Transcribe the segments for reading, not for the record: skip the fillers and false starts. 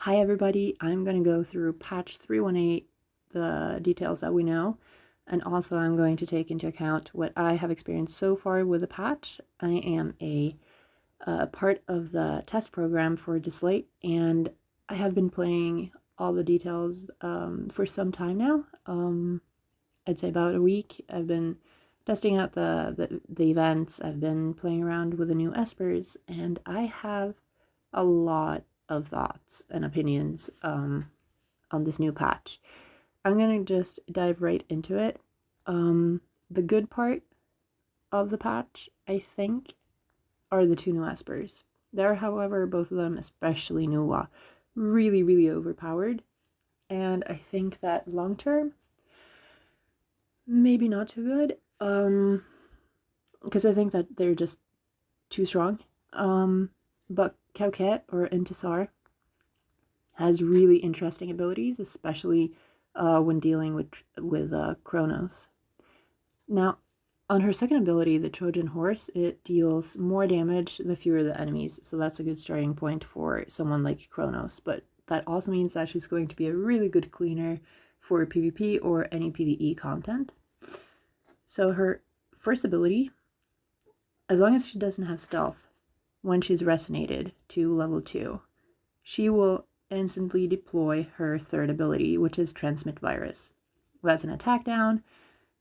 Hi everybody, I'm going to go through patch 318, the details that we know, and also I'm going to take into account what I have experienced so far with the patch. I am a part of the test program for Dislyte, and I have been playing all the details for some time now. I'd say about a week. I've been testing out the events, I've been playing around with the new espers, and I have a lot of thoughts and opinions on this new patch. I'm gonna just dive right into it. The good part of the patch, I think, are the two new espers. There, however, both of them, especially Nuwa, really overpowered, and I think that long term, maybe not too good. Because I think that they're just too strong. But Kauket or Intisar has really interesting abilities, especially when dealing with Kronos. Now, on her second ability, the Trojan Horse, it deals more damage the fewer the enemies, so that's a good starting point for someone like Kronos, but that also means that she's going to be a really good cleaner for PvP or any PvE content. So her first ability, as long as she doesn't have stealth, when she's resonated to level 2, she will instantly deploy her third ability, which is Transmit Virus. That's an attack down,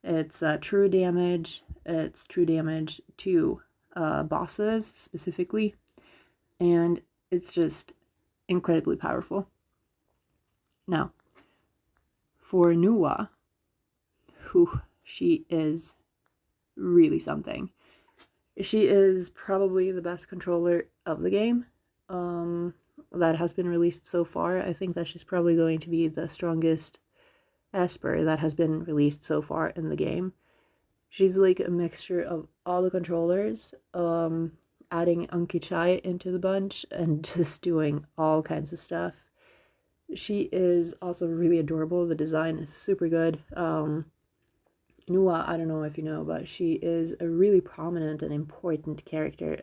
it's true damage, it's true damage to bosses specifically, and it's just incredibly powerful. Now, for Nuwa, she is really something. She is probably the best controller of the game that has been released so far. I think that she's probably going to be the strongest esper that has been released so far in the game. She's like a mixture of all the controllers, adding Anki-chai into the bunch and just doing all kinds of stuff. She is also really adorable. The design is super good. Nuwa, I don't know if you know, but she is a really prominent and important character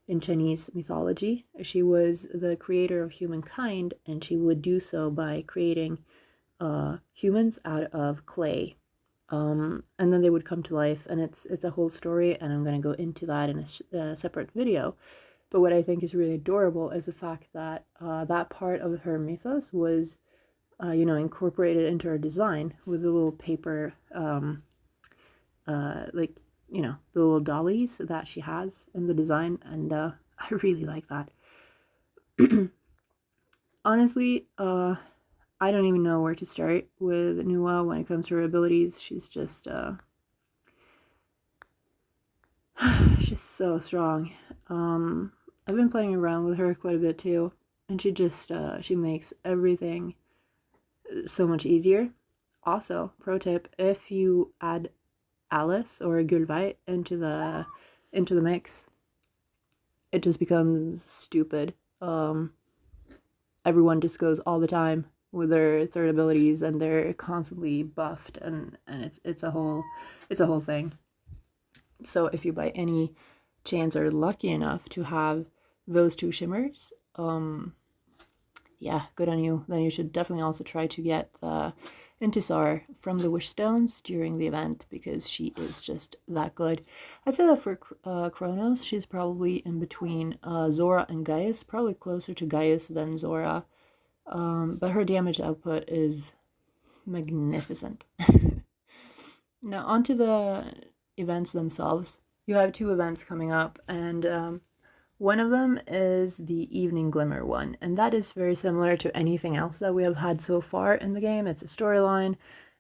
in Chinese mythology. She was the creator of humankind, and she would do so by creating humans out of clay. And then they would come to life, and it's a whole story, and I'm going to go into that in a separate video. But what I think is really adorable is the fact that that part of her mythos was incorporated into her design with the little paper, like, the little dollies that she has in the design, and I really like that. Honestly, I don't even know where to start with Nuwa when it comes to her abilities. She's just, she's so strong. I've been playing around with her quite a bit too, and she just, she makes everything so much easier. Also, pro tip, if you add Alice or Gulvite into the mix, it just becomes stupid. Everyone just goes all the time with their third abilities, and they're constantly buffed, and it's a whole thing. So if you by any chance are lucky enough to have those two shimmers, yeah, good on you. Then you should definitely also try to get the Intisar from the Wish Stones during the event, because she is just that good. I'd say that for Kronos, she's probably in between Zora and Gaius, probably closer to Gaius than Zora. But her damage output is magnificent. Now, onto the events themselves. You have two events coming up, and one of them is the Evening Glimmer one, and that is very similar to anything else that we have had so far in the game. It's a storyline.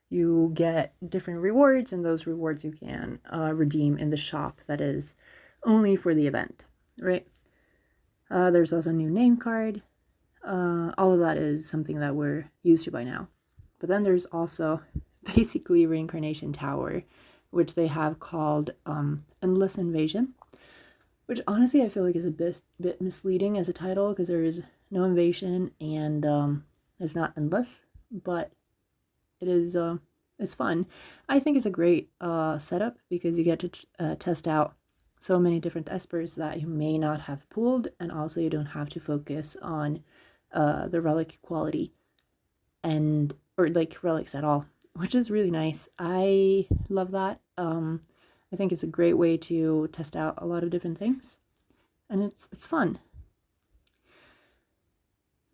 You get different rewards, and those rewards you can redeem in the shop that is only for the event, right? There's also a new name card. All of that is something that we're used to by now. But then there's also basically Reincarnation Tower, which they have called Endless Invasion, which honestly I feel like is a bit misleading as a title, because there is no invasion and it's not endless, but it is it's fun. I think it's a great setup, because you get to test out so many different espers that you may not have pulled, and also you don't have to focus on the relic quality, and or like relics at all, which is really nice. I love that. I think it's a great way to test out a lot of different things, and it's fun.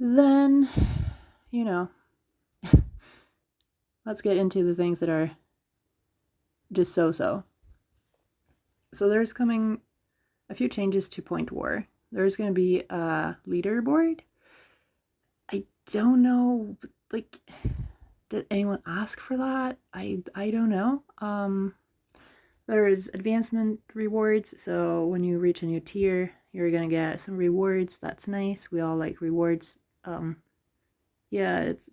Then, you know, let's get into the things that are just so. So there's coming a few changes to Point War. There's going to be a leaderboard. I don't know, like, did anyone ask for that? I don't know. There's advancement rewards, so when you reach a new tier, you're gonna get some rewards. That's nice. We all like rewards. Yeah, it's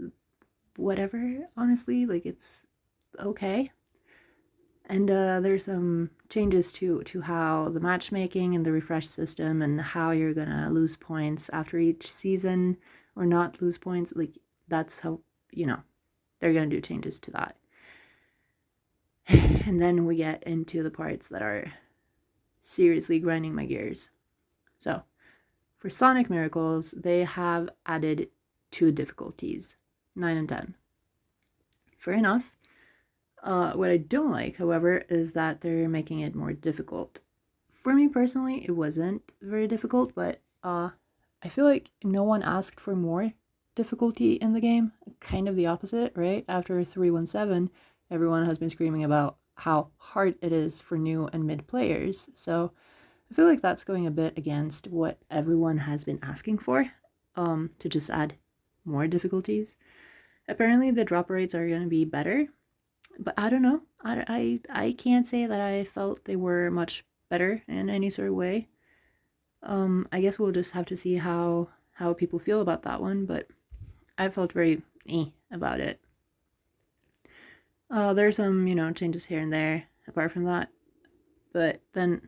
whatever, honestly, like it's okay. And there's some changes to how the matchmaking and the refresh system and how you're gonna lose points after each season or not lose points. Like that's how, they're gonna do changes to that. And then we get into the parts that are seriously grinding my gears. So for Sonic Miracles, they have added 2 difficulties, 9 and 10. Fair enough. What I don't like, however, is that they're making it more difficult. For me personally, it wasn't very difficult, but I feel like no one asked for more difficulty in the game. Kind of the opposite, right? After 317, everyone has been screaming about how hard it is for new and mid players. So I feel like that's going a bit against what everyone has been asking for, to just add more difficulties. Apparently the drop rates are going to be better, but I don't know. I can't say that I felt they were much better in any sort of way. I guess we'll just have to see how people feel about that one, but I felt very about it. There's some, changes here and there apart from that, but then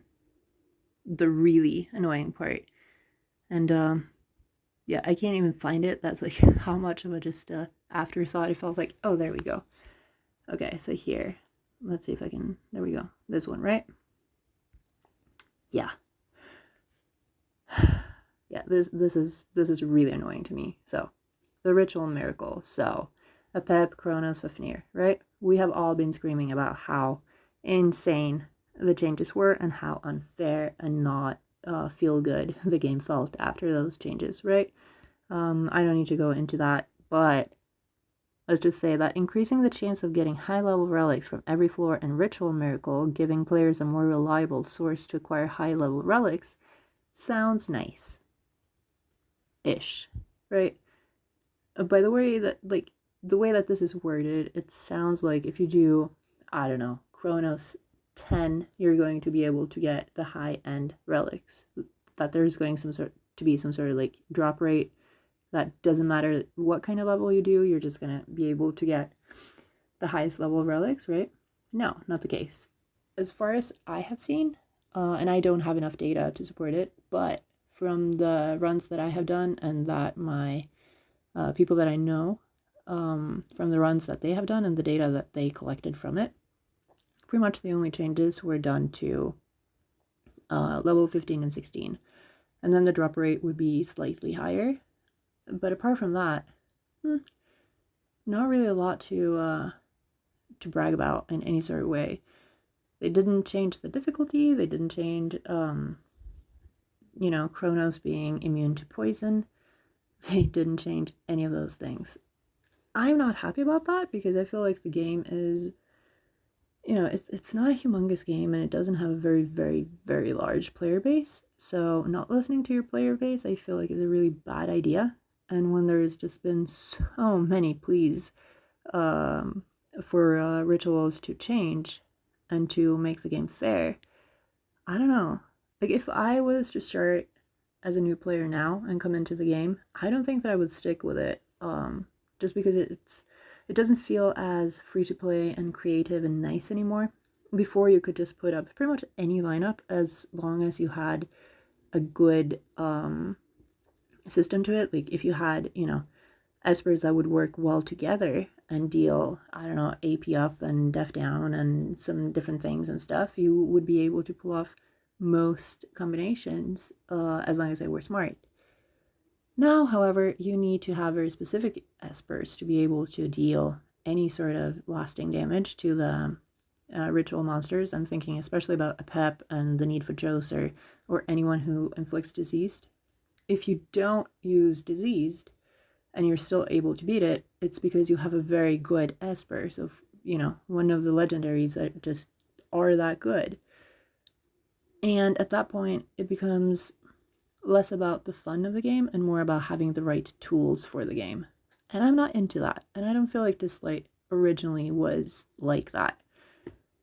the really annoying part, and yeah, I can't even find it. That's like how much of a just afterthought. It felt like, oh, there we go. Okay, so here, let's see if I can, there we go. This one, right? Yeah. Yeah, this is really annoying to me. So, the ritual miracle. So, Apep, Kronos Fafnir, right? We have all been screaming about how insane the changes were and how unfair and not feel good the game felt after those changes, right? I don't need to go into that, but let's just say that increasing the chance of getting high-level relics from every floor and ritual miracle, giving players a more reliable source to acquire high-level relics, sounds nice. Ish, right? By the way that, the way that this is worded, it sounds like if you do, I don't know, Kronos 10, you're going to be able to get the high-end relics. That there's going to be some sort of like drop rate that doesn't matter what kind of level you do, you're just gonna be able to get the highest level relics, right? No, not the case. As far as I have seen, and I don't have enough data to support it, but from the runs that I have done and that my people that I know, from the runs that they have done and the data that they collected from it, pretty much the only changes were done to level 15 and 16. And then the drop rate would be slightly higher. But apart from that, not really a lot to brag about in any sort of way. They didn't change the difficulty. They didn't change, Kronos being immune to poison. They didn't change any of those things. I'm not happy about that because I feel like the game is, it's not a humongous game and it doesn't have a very, very, very large player base. So not listening to your player base, I feel like is a really bad idea. And when there's just been so many pleas for rituals to change and to make the game fair, I don't know. Like, if I was to start as a new player now and come into the game, I don't think that I would stick with it. Just because it doesn't feel as free to play and creative and nice anymore. Before, you could just put up pretty much any lineup as long as you had a good system to it. Like if you had, espers that would work well together and deal, I don't know, AP up and def down and some different things and stuff, you would be able to pull off most combinations as long as they were smart. Now, however, you need to have very specific espers to be able to deal any sort of lasting damage to the ritual monsters. I'm thinking especially about Apep and the need for Joser, or anyone who inflicts diseased. If you don't use diseased and you're still able to beat it, it's because you have a very good esper. So, one of the legendaries that just are that good. And at that point, it becomes less about the fun of the game and more about having the right tools for the game. And I'm not into that. And I don't feel like Dislyte originally was like that.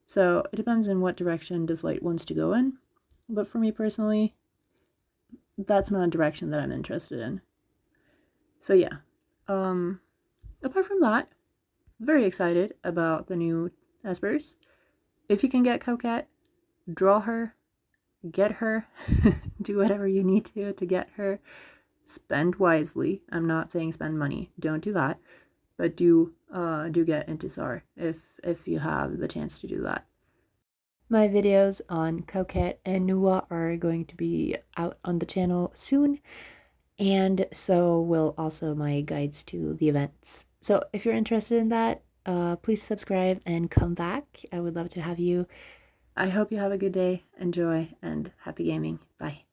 So it depends on what direction Dislyte wants to go in. But for me personally, that's not a direction that I'm interested in. So yeah. Apart from that, very excited about the new espers. If you can get Kauket, draw her, get her, do whatever you need to get her. Spend wisely. I'm not saying spend money. Don't do that. But do get Intisar if you have the chance to do that. My videos on Kauket and Nuwa are going to be out on the channel soon, and so will also my guides to the events. So if you're interested in that, please subscribe and come back. I would love to have you. I hope you have a good day, enjoy, and happy gaming. Bye.